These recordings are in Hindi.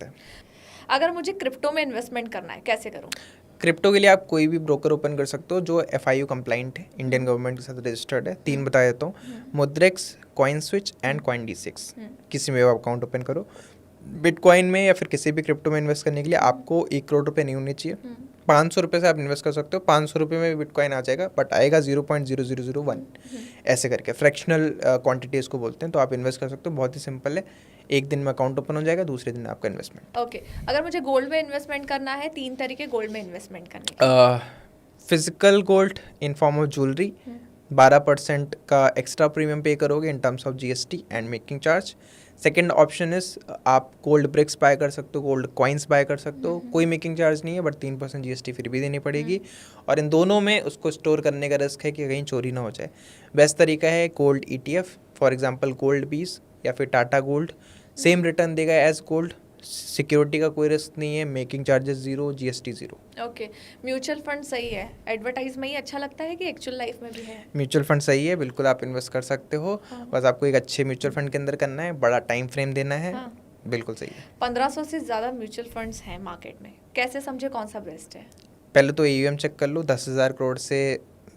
सकता है। अगर मुझे क्रिप्टो में इन्वेस्टमेंट करना है कैसे करूँ? क्रिप्टो के लिए आप कोई भी ब्रोकर ओपन कर सकते हो जो FIU कंप्लाइंट है, इंडियन गवर्नमेंट के साथ रजिस्टर्ड है। 3 बता देता हूँ, Mudrex, Coin Switch and Coin D6। किसी में आप अकाउंट ओपन करो। बिटकॉइन में या फिर किसी भी क्रिप्टो में इन्वेस्ट करने के लिए आपको 1 करोड़ रुपए नहीं होने चाहिए। 500 रुपये से आप इन्वेस्ट कर सकते हो। 500 रुपये में भी बिटकॉइन आ जाएगा, बट आएगा 0.0001 ऐसे करके, फ्रैक्शनल क्वांटिटी इसको बोलते हैं। तो आप इन्वेस्ट कर सकते हो, बहुत ही सिंपल है। एक दिन में अकाउंट ओपन हो जाएगा, दूसरे दिन आपका इन्वेस्टमेंट। ओके अगर मुझे गोल्ड में इन्वेस्टमेंट करना है, 3 तरीके गोल्ड में इन्वेस्टमेंट करने के। Physical gold in form of jewellery, 12% का एक्स्ट्रा प्रीमियम पे करोगे in terms of GST and making charge. Second option is आप गोल्ड ब्रिक्स बाय कर सकते हो, गोल्ड कॉइन्स बाय कर सकते हो, कोई मेकिंग चार्ज नहीं है, बट 3% GST फिर भी देनी पड़ेगी। और इन दोनों में उसको स्टोर करने का रिस्क है कि कहीं चोरी ना हो जाए। बेस्ट तरीका है gold ETF, for example gold बीस या फिर टाटा गोल्ड, सेम रिटर्न देगा एज गोल्ड, सिक्योरिटी का कोई रिस्क नहीं है, making charges 0, GST 0। Okay mutual fund सही है, एडवर्टाइज में ही अच्छा लगता है कि एक्चुअल लाइफ में भी है? म्यूचुअल फंड सही है, बिल्कुल आप इन्वेस्ट कर सकते हो। बस आपको एक अच्छे म्यूचुअल फंड के अंदर करना है, बड़ा टाइम फ्रेम देना है। बिल्कुल सही है। 1500 से ज़्यादा म्यूचुअल फंड्स हैं मार्केट में, कैसे समझे कौन सा बेस्ट है? पहले तो AUM चेक कर लो, 10,000 करोड़ से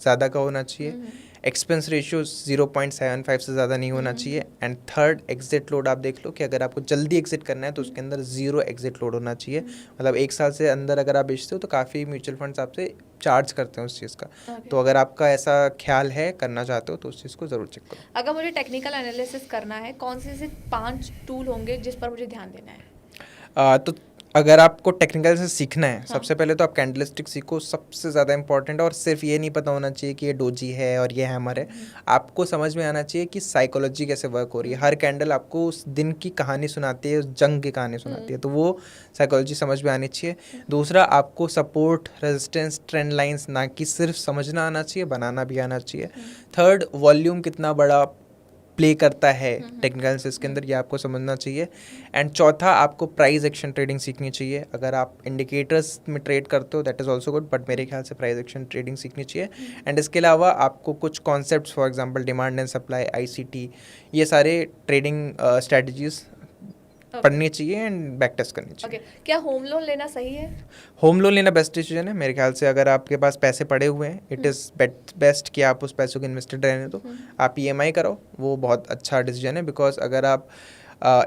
ज़्यादा का होना चाहिए। एक्सपेंस रेशियो 0.75 से ज़्यादा नहीं होना चाहिए। एंड थर्ड, एग्जिट लोड आप देख लो कि अगर आपको जल्दी एग्जिट करना है तो उसके अंदर 0 एग्जिट लोड होना चाहिए। मतलब 1 साल से अंदर अगर आप बेचते हो तो काफ़ी म्यूचुअल फंड्स आपसे चार्ज करते हैं उस चीज़ का। तो अगर आपका ऐसा ख्याल है, करना चाहते हो, तो उस चीज़ को ज़रूर चेक करो। अगर मुझे टेक्निकल एनालिसिस करना है, कौन से 5 टूल होंगे जिस पर मुझे ध्यान देना है? तो अगर आपको टेक्निकल से सीखना है, सबसे पहले तो आप कैंडलस्टिक सीखो, सबसे ज़्यादा इंपॉर्टेंट है। और सिर्फ ये नहीं पता होना चाहिए कि ये डोजी है और ये हैमर है। आपको समझ में आना चाहिए कि साइकोलॉजी कैसे वर्क हो रही है। हर कैंडल आपको उस दिन की कहानी सुनाती है, उस जंग की कहानी सुनाती है, तो वो साइकोलॉजी समझ में आनी चाहिए। दूसरा, आपको सपोर्ट, रेजिस्टेंस, ट्रेंड लाइंस ना कि सिर्फ समझना आना चाहिए, बनाना भी आना चाहिए। थर्ड, वॉल्यूम कितना बड़ा प्ले करता है टेक्निकल एनालिसिस के अंदर, ये आपको समझना चाहिए। एंड चौथा, आपको प्राइस एक्शन ट्रेडिंग सीखनी चाहिए। अगर आप इंडिकेटर्स में ट्रेड करते हो that is also good, but मेरे ख्याल से प्राइस एक्शन ट्रेडिंग सीखनी चाहिए। एंड इसके अलावा आपको कुछ concepts, for example demand and supply, ICT, ये सारे ट्रेडिंग स्ट्रेटजीज पढ़नी चाहिए एंड बैक टेस्ट करनी चाहिए। क्या होम लोन लेना सही है? होम लोन लेना बेस्ट डिसीजन है मेरे ख्याल से। अगर आपके पास पैसे पड़े हुए हैं, इट इज़ बेस्ट कि आप उस पैसों को इन्वेस्टेड रहने दो। आप EMI कराओ, वो बहुत अच्छा डिसीजन है। बिकॉज अगर आप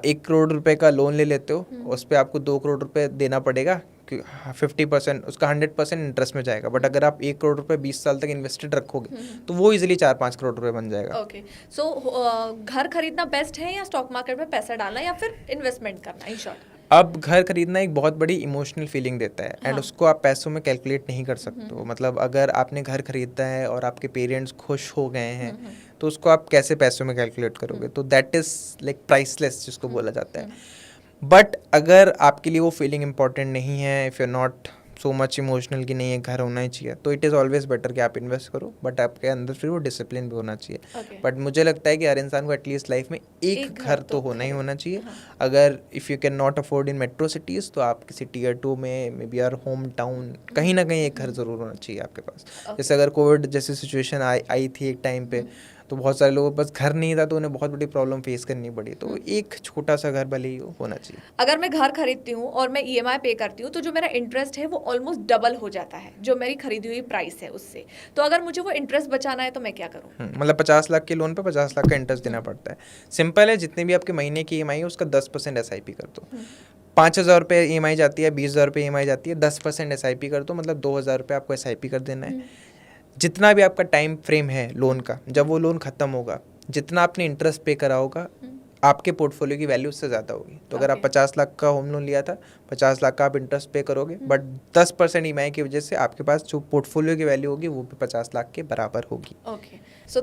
1 करोड़ रुपए का लोन ले लेते हो, उस पर आपको 2 करोड़ रुपए देना पड़ेगा, 50% उसका 100% इंटरेस्ट में जाएगा। बट अगर आप 1 करोड़ रुपए 20 साल तक इन्वेस्टेड रखोगे तो वो इजीली 4-5 करोड़ रुपए बन जाएगा। ओके सो घर खरीदना बेस्ट है या स्टॉक मार्केट में पैसा डालना या फिर इन्वेस्टमेंट करना? इन शॉर्ट, अब घर खरीदना एक बहुत बड़ी इमोशनल फीलिंग देता है। एंड उसको आप पैसों में कैलकुलेट नहीं कर सकते हो। मतलब अगर आपने घर खरीदा है और आपके पेरेंट्स खुश हो गए हैं तो उसको आप कैसे पैसों में कैलकुलेट करोगे? तो दैट इज़ लाइक प्राइसलेस जिसको बोला जाता है। बट अगर आपके लिए वो फीलिंग इंपॉर्टेंट नहीं है, if you not so much emotional कि नहीं है घर होना ही चाहिए, तो इट इज़ ऑलवेज बेटर कि आप इन्वेस्ट करो। बट आपके अंदर फिर वो डिसिप्लिन भी होना चाहिए। बट मुझे लगता है कि हर इंसान को एटलीस्ट लाइफ में एक घर तो होना ही होना चाहिए। अगर if you can not afford in metro cities तो आप किसी Tier 2 में, maybe our home town, कहीं ना कहीं एक घर ज़रूर होना चाहिए आपके पास। जैसे अगर कोविड जैसी सिचुएशन आई थी एक टाइम पे, तो बहुत सारे लोगों के पास घर नहीं था, तो उन्हें बहुत बड़ी प्रॉब्लम फेस करनी पड़ी। तो एक छोटा सा घर भले ही होना चाहिए। अगर मैं घर खरीदती हूँ और मैं EMI पे करती हूँ तो जो मेरा इंटरेस्ट है वो ऑलमोस्ट डबल हो जाता है जो मेरी खरीदी हुई प्राइस है उससे। तो अगर मुझे वो इंटरेस्ट बचाना है तो मैं क्या करूँ? मतलब 50 लाख के लोन पे 50 लाख का इंटरेस्ट देना पड़ता है। सिंपल है, जितने भी आपके महीने की EMI है उसका 10% SIP कर दो। 5,000 रुपये EMI जाती है, 20,000 रुपये EMI जाती है, 10% SIP कर दो, मतलब 2,000 रुपये आपको SIP कर देना है। जितना भी आपका टाइम फ्रेम है लोन का, जब वो लोन ख़त्म होगा, जितना आपने इंटरेस्ट पे करा होगा, आपके पोर्टफोलियो की वैल्यू उससे ज़्यादा होगी। तो अगर आप 50 लाख का होम लोन लिया था, 50 लाख का आप इंटरेस्ट पे करोगे, बट 10% EMI की वजह से आपके पास जो पोर्टफोलियो की वैल्यू होगी वो भी 50 लाख के बराबर होगी। Okay so